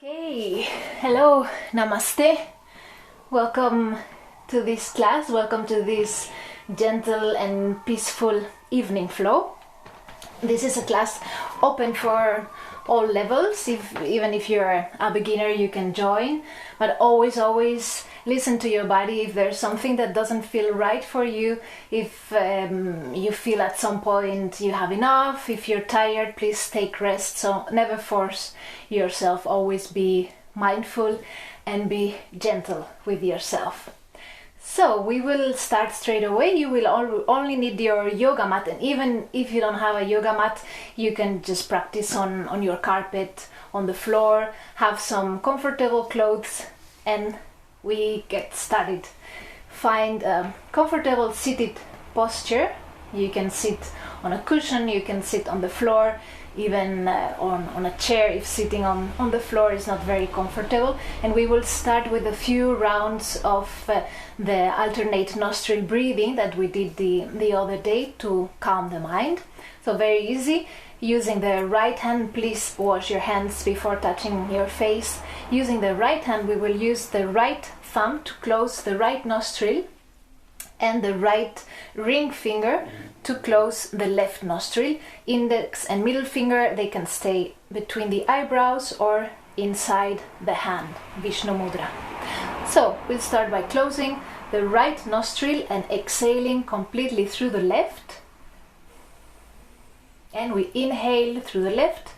Hey, hello, namaste. Welcome to this class. Welcome to this gentle and peaceful evening flow. This is a class open for all levels. Even if you're a beginner, you can join. But always listen to your body. If there's something that doesn't feel right for you, if you feel at some point you have enough, if you're tired, please take rest. So never force yourself. Always be mindful and be gentle with yourself. So we will start straight away. You will only need your yoga mat, and even if you don't have a yoga mat, you can just practice on your carpet, on the floor, have some comfortable clothes, and we get started. Find a comfortable seated posture. You can sit on a cushion, you can sit on the floor, even on a chair if sitting on the floor is not very comfortable. And we will start with a few rounds of the alternate nostril breathing that we did the other day to calm the mind. So very easy. Using the right hand, please wash your hands before touching your face. Using the right hand, we will use the right thumb to close the right nostril and the right ring finger to close the left nostril. Index and middle finger, they can stay between the eyebrows or inside the hand, Vishnu Mudra. So we'll start by closing the right nostril and exhaling completely through the left. And we inhale through the left,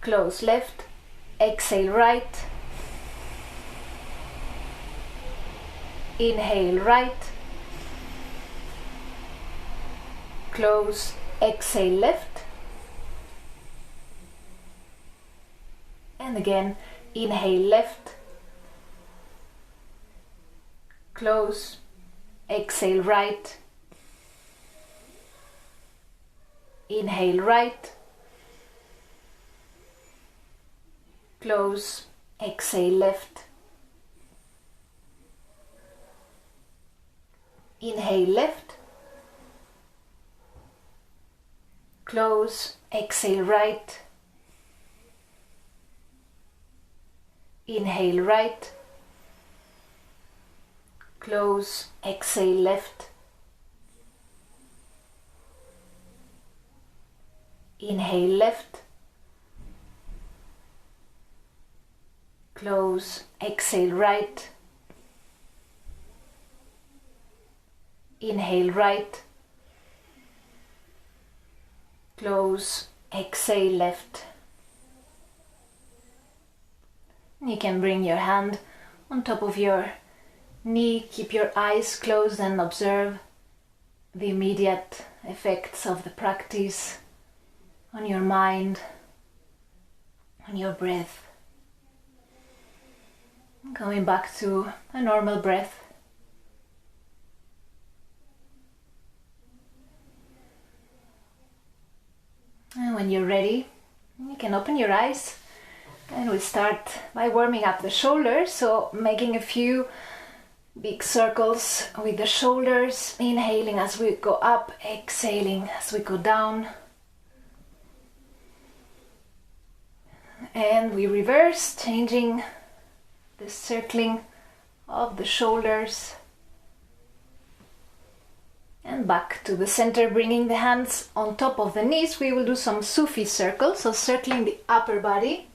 close left, exhale right, inhale right, close, exhale left, and again inhale left, close, exhale right, inhale right, close, exhale left, inhale left, close, exhale right, inhale right, close, exhale left, inhale left, close, exhale right, inhale right, close, exhale left. You can bring your hand on top of your knee, keep your eyes closed and observe the immediate effects of the practice on your mind, on your breath. Coming back to a normal breath. And when you're ready, you can open your eyes, and we'll start by warming up the shoulders. So making a few big circles with the shoulders, inhaling as we go up, exhaling as we go down. And we reverse, changing the circling of the shoulders. And back to the center, bringing the hands on top of the knees. We will do some Sufi circles, so circling the upper body.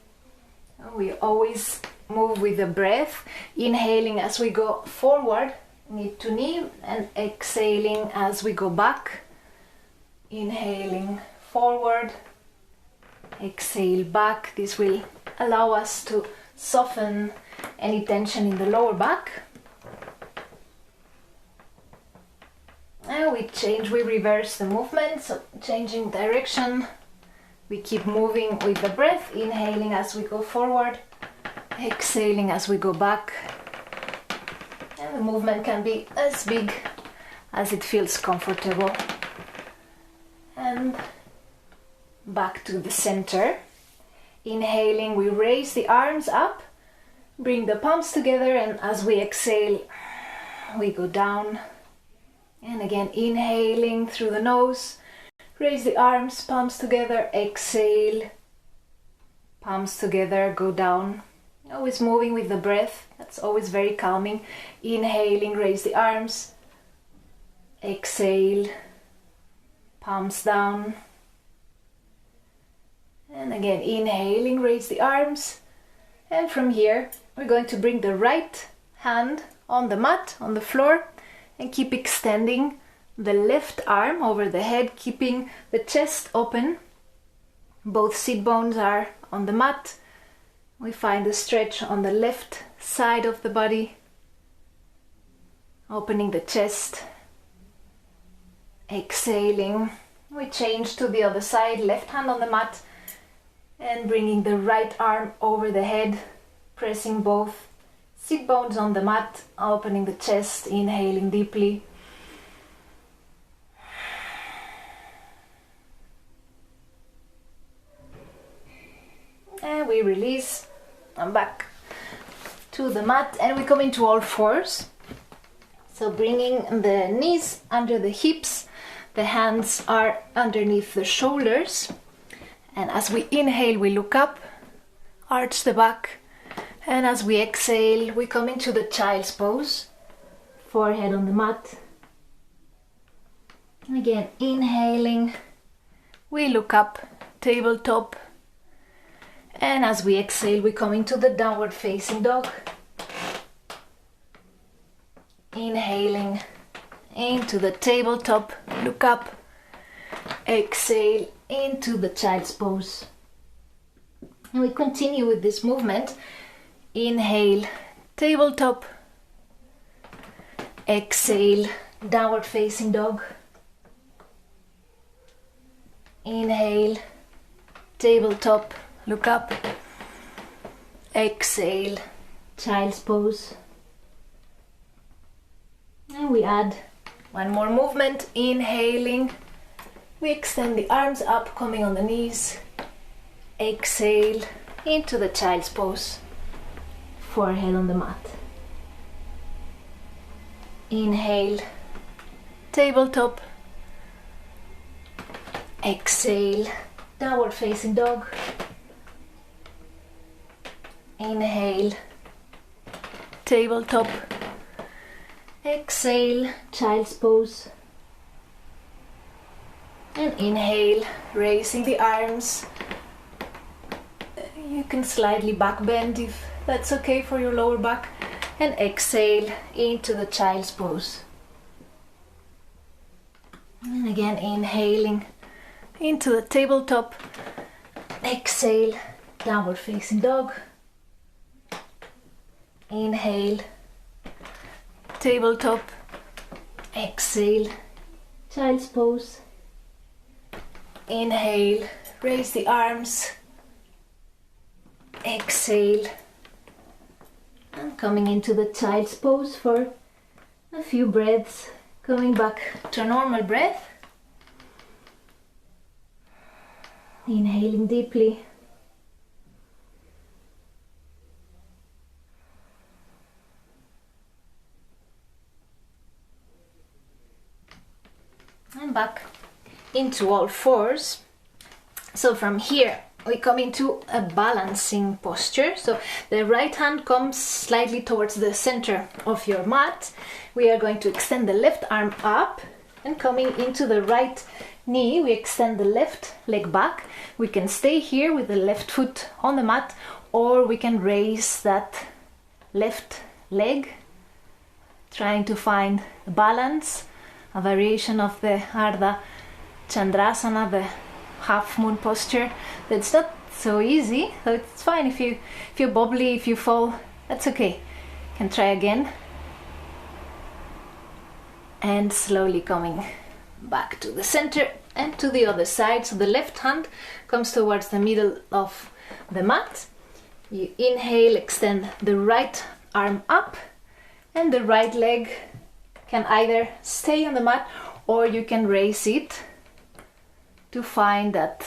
We always move with the breath, inhaling as we go forward, knee to knee, and exhaling as we go back. Inhaling forward, exhale back. This will allow us to soften any tension in the lower back. And we reverse the movement, so changing direction. We keep moving with the breath, inhaling as we go forward, exhaling as we go back. And the movement can be as big as it feels comfortable. And back to the center. Inhaling, we raise the arms up, bring the palms together, and as we exhale, we go down. And again, inhaling through the nose, raise the arms, palms together, exhale, palms together, go down. Always moving with the breath, that's always very calming. Inhaling, raise the arms. Exhale, palms down. And again, inhaling, raise the arms. And from here, we're going to bring the right hand on the mat, on the floor, and keep extending the left arm over the head, keeping the chest open. Both sit bones are on the mat. We find the stretch on the left side of the body, opening the chest. Exhaling, we change to the other side, left hand on the mat, and bringing the right arm over the head, pressing both sit bones on the mat, opening the chest, inhaling deeply. And we release, and back to the mat, and we come into all fours. So bringing the knees under the hips, the hands are underneath the shoulders. And as we inhale, we look up, arch the back. And as we exhale, we come into the child's pose, forehead on the mat. And again, inhaling, we look up, tabletop. And as we exhale, we come into the downward facing dog. Inhaling into the tabletop, look up, exhale into the child's pose. And we continue with this movement. Inhale, tabletop, exhale, downward facing dog. Inhale, tabletop, look up, exhale, child's pose. And we add one more movement. Inhaling, we extend the arms up, coming on the knees. Exhale into the child's pose, forehead on the mat. Inhale, tabletop. Exhale, downward facing dog. Inhale, tabletop. Exhale, child's pose. And inhale, raising the arms. You can slightly back bend if that's okay for your lower back. And exhale into the child's pose. And again, inhaling into the tabletop. Exhale, downward facing dog. Inhale, tabletop. Exhale, child's pose. Inhale, raise the arms. Exhale, and coming into the child's pose for a few breaths, coming back to a normal breath. Inhaling deeply. And back into all fours. So from here we come into a balancing posture. So the right hand comes slightly towards the center of your mat. We are going to extend the left arm up, and coming into the right knee, we extend the left leg back. We can stay here with the left foot on the mat, or we can raise that left leg, trying to find balance, a variation of the Ardha Chandrasana, the half moon posture. That's not so easy, so it's fine if you're bobbly, if you fall, that's okay. You can try again. And slowly coming back to the center and to the other side. So the left hand comes towards the middle of the mat. You inhale, extend the right arm up, and the right leg can either stay on the mat or you can raise it to find that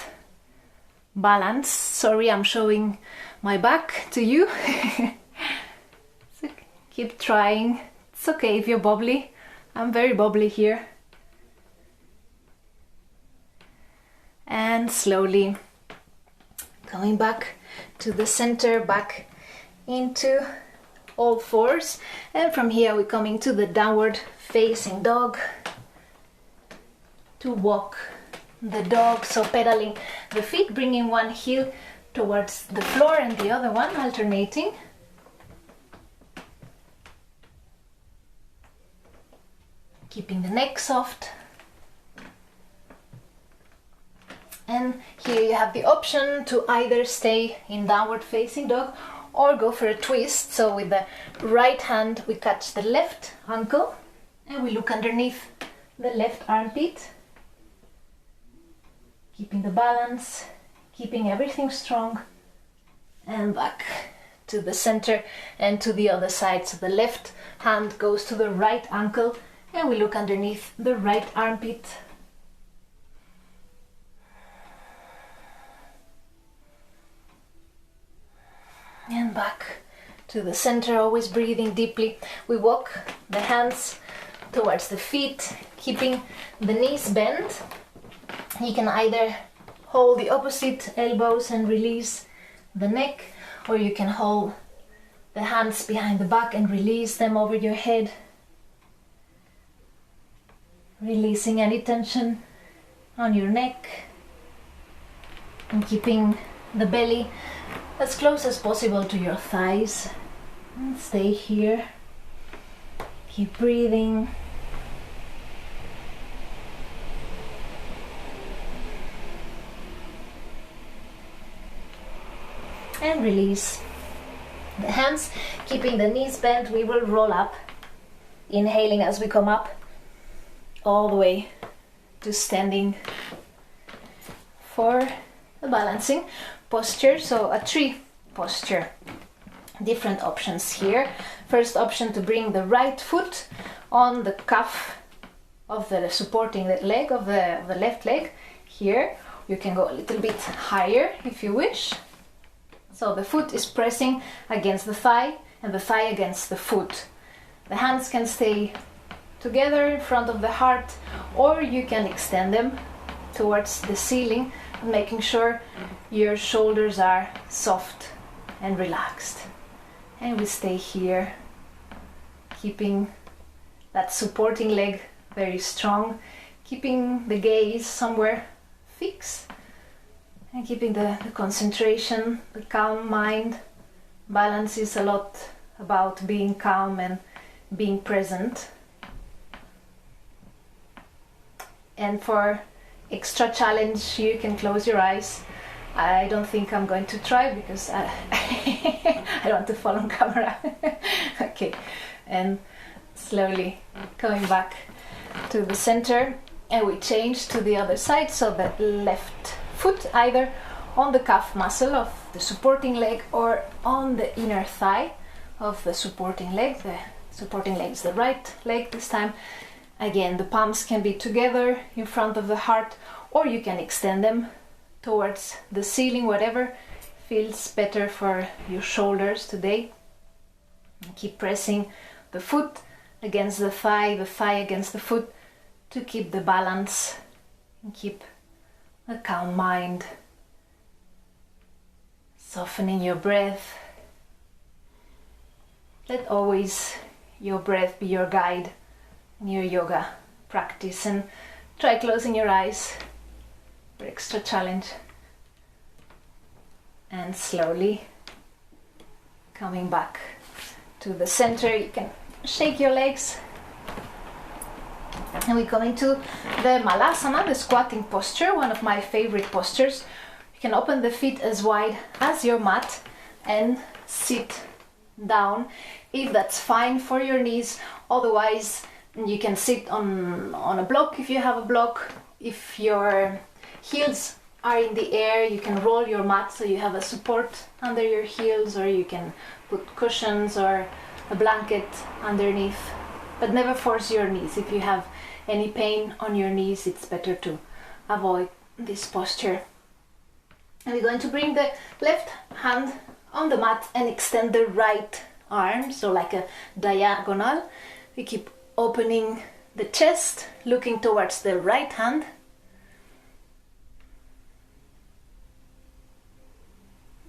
balance. Sorry, I'm showing my back to you. So keep trying. It's okay if you're bobbly. I'm very bobbly here. And slowly coming back to the center, back into all fours, and from here we're coming to the downward facing dog to walk the dog, so pedaling the feet, bringing one heel towards the floor and the other one alternating. Keeping the neck soft. And here you have the option to either stay in downward facing dog or go for a twist. So with the right hand we catch the left ankle and we look underneath the left armpit, keeping the balance, keeping everything strong, and back to the center and to the other side. So the left hand goes to the right ankle and we look underneath the right armpit. And back to the center, always breathing deeply. We walk the hands towards the feet, keeping the knees bent. You can either hold the opposite elbows and release the neck, or you can hold the hands behind the back and release them over your head, releasing any tension on your neck and keeping the belly as close as possible to your thighs. And stay here. Keep breathing. And release the hands, keeping the knees bent. We will roll up, inhaling as we come up all the way to standing for a balancing posture, so a tree posture. Different options here. First option, to bring the right foot on the cuff of the supporting leg of the left leg. Here you can go a little bit higher if you wish. So the foot is pressing against the thigh and the thigh against the foot. The hands can stay together in front of the heart, or you can extend them towards the ceiling, making sure your shoulders are soft and relaxed. And we stay here, keeping that supporting leg very strong, keeping the gaze somewhere fixed, and keeping the concentration, the calm mind. Balance is a lot about being calm and being present. And for extra challenge, you can close your eyes. I don't think I'm going to try because I don't want to fall on camera. Okay, and slowly coming back to the center, and we change to the other side, so that left foot either on the calf muscle of the supporting leg or on the inner thigh of the supporting leg. The supporting leg is the right leg this time. Again, the palms can be together in front of the heart, or you can extend them towards the ceiling, whatever feels better for your shoulders today. And keep pressing the foot against the thigh against the foot, to keep the balance and keep a calm mind. Softening your breath. Let always your breath be your guide in your yoga practice, and try closing your eyes for extra challenge. And slowly coming back to the center. You can shake your legs, and we come into the Malasana, the squatting posture, one of my favorite postures. You can open the feet as wide as your mat and sit down if that's fine for your knees. Otherwise, you can sit on a block if you have a block. If your heels are in the air, you can roll your mat so you have a support under your heels, or you can put cushions or a blanket underneath, but never force your knees. If you have any pain on your knees, it's better to avoid this posture. And we're going to bring the left hand on the mat and extend the right arm, so like a diagonal. We keep opening the chest, looking towards the right hand.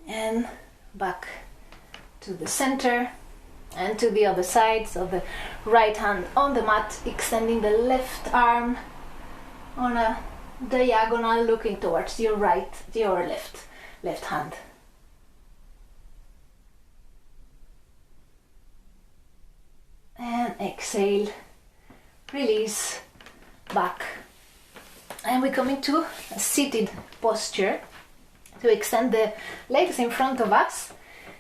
and back to the center and to the other side. So the right hand on the mat, extending the left arm on a diagonal, looking towards your left hand. And exhale, release, back. And we come into a seated posture to extend the legs in front of us.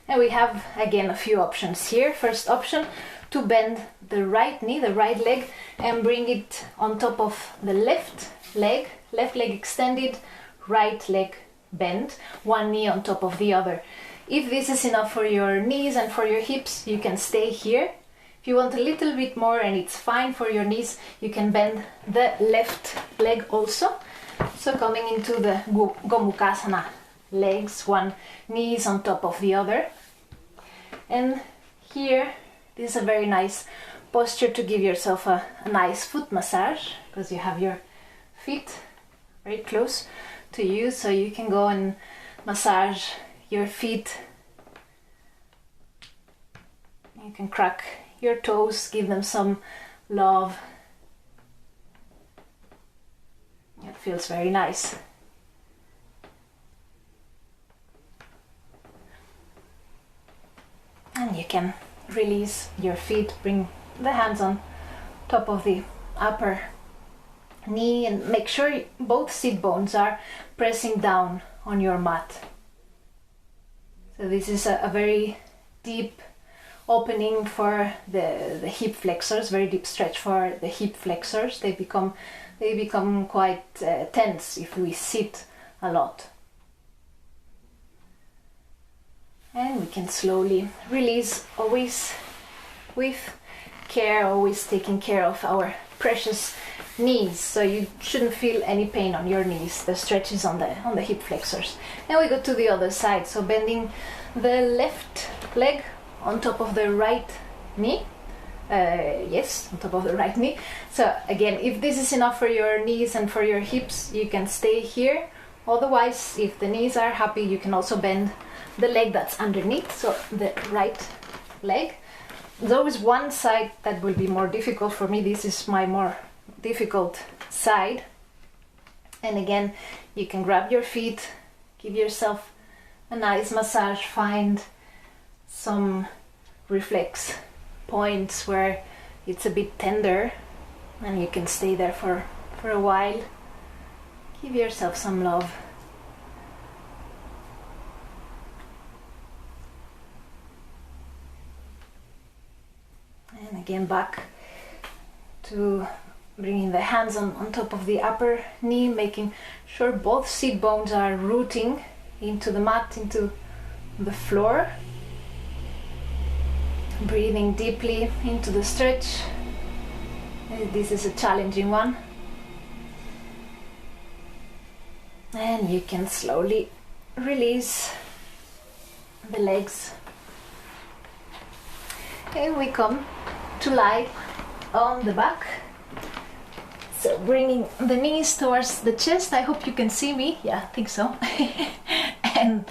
And we have again a few options here. First option, to bend the right knee, the right leg, and bring it on top of the left leg extended, right leg bent, one knee on top of the other. If this is enough for your knees and for your hips, you can stay here. If you want a little bit more and it's fine for your knees, you can bend the left leg also. So coming into the Gomukhasana, legs, one knees on top of the other. And here, this is a very nice posture to give yourself a nice foot massage, because you have your feet very close to you, so you can go and massage your feet. You can crack your toes, give them some love. It feels very nice. And you can release your feet, bring the hands on top of the upper knee, and make sure both sit bones are pressing down on your mat. So this is a very deep opening for the hip flexors, very deep stretch for the hip flexors. They become quite tense if we sit a lot. And we can slowly release, always with care, always taking care of our precious knees. So you shouldn't feel any pain on your knees. The stretch is on the hip flexors. And we go to the other side. So bending the left leg on top of the right knee. Yes, on top of the right knee. So again, if this is enough for your knees and for your hips, you can stay here. Otherwise, if the knees are happy, you can also bend the leg that's underneath, so the right leg. There's always one side that will be more difficult for me. This is my more difficult side. And again, you can grab your feet, give yourself a nice massage, find some reflex points where it's a bit tender, and you can stay there for a while. Give yourself some love. And again, back to bringing the hands on top of the upper knee, making sure both sit bones are rooting into the mat, into the floor. Breathing deeply into the stretch. This is a challenging one. And you can slowly release the legs. And we come to lie on the back. So bringing the knees towards the chest. I hope you can see me. Yeah, I think so. And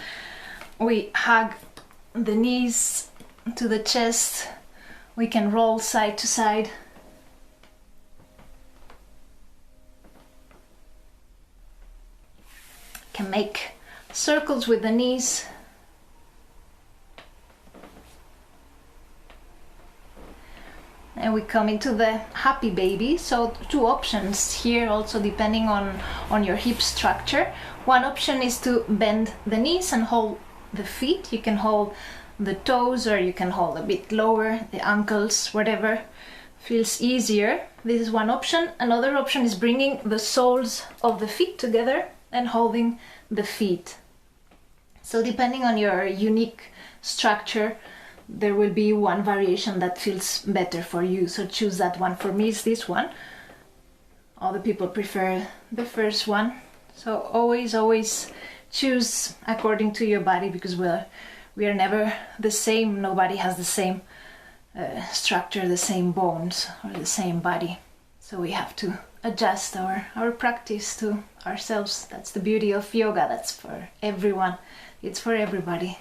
we hug the knees to the chest. We can roll side to side. Can make circles with the knees. And we come into the happy baby. So two options here also, depending on your hip structure. One option is to bend the knees and hold the feet. You can hold the toes, or you can hold a bit lower, the ankles, whatever feels easier. This is one option. Another option is bringing the soles of the feet together and holding the feet. So depending on your unique structure, there will be one variation that feels better for you. So choose that one. For me, it's this one. Other people prefer the first one. So always choose according to your body, because we are never the same. Nobody has the same structure, the same bones, or the same body. So we have to adjust our practice to ourselves. That's the beauty of yoga. That's for everyone. It's for everybody.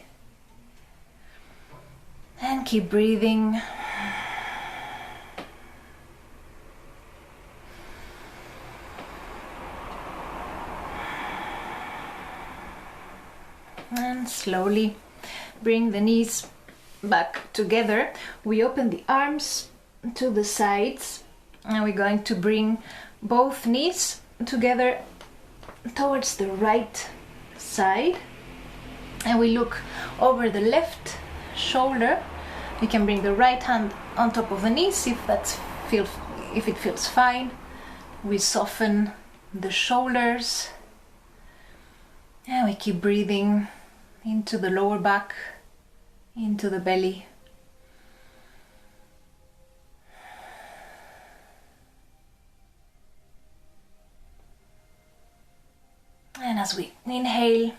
And keep breathing. And slowly bring the knees back together. We open the arms to the sides and we're going to bring both knees together towards the right side, and we look over the left shoulder. You can bring the right hand on top of the knees if it feels fine. We soften the shoulders and we keep breathing into the lower back, into the belly. And as we inhale,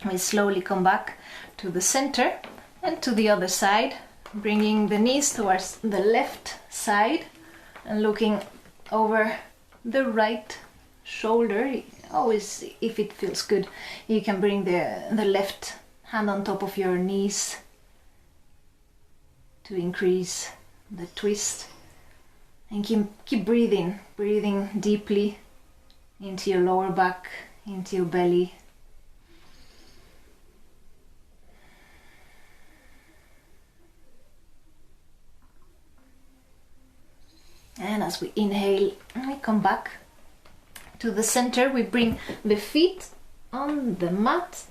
we slowly come back to the center and to the other side, bringing the knees towards the left side and looking over the right shoulder. Always, if it feels good, you can bring the left hand on top of your knees to increase the twist. And keep breathing deeply into your lower back, into your belly. And as we inhale, we come back to the center. We bring the feet on the mat,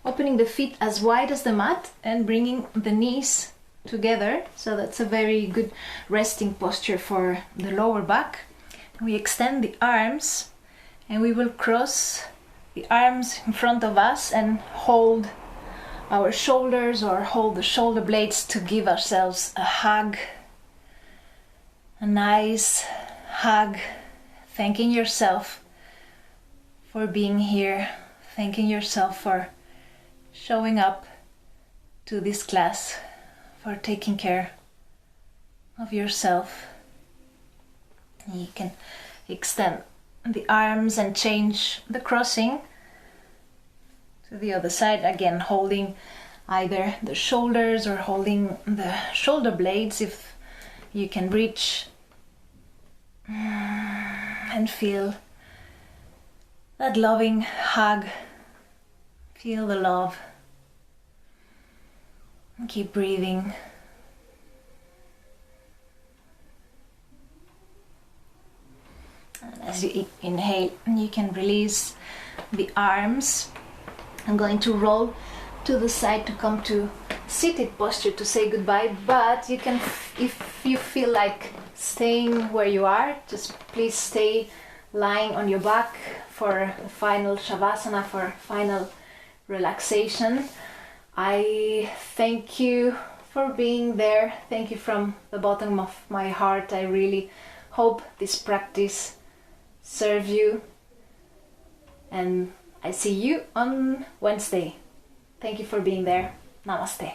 opening the feet as wide as the mat and bringing the knees together. So that's a very good resting posture for the lower back. We extend the arms and we will cross the arms in front of us and hold our shoulders or hold the shoulder blades to give ourselves a hug. A nice hug, thanking yourself for being here, thanking yourself for showing up to this class, for taking care of yourself. You can extend the arms and change the crossing to the other side, again holding either the shoulders or holding the shoulder blades if you can reach, and feel that loving hug. Feel the love. And keep breathing. And as you inhale, you can release the arms. I'm going to roll to the side to come to seated posture to say goodbye, but you can, if you feel like staying where you are, just please stay lying on your back for final shavasana, for final relaxation. I thank you for being there. Thank you from the bottom of my heart. I really hope this practice serves you, and I see you on Wednesday. Thank you for being there. Namaste.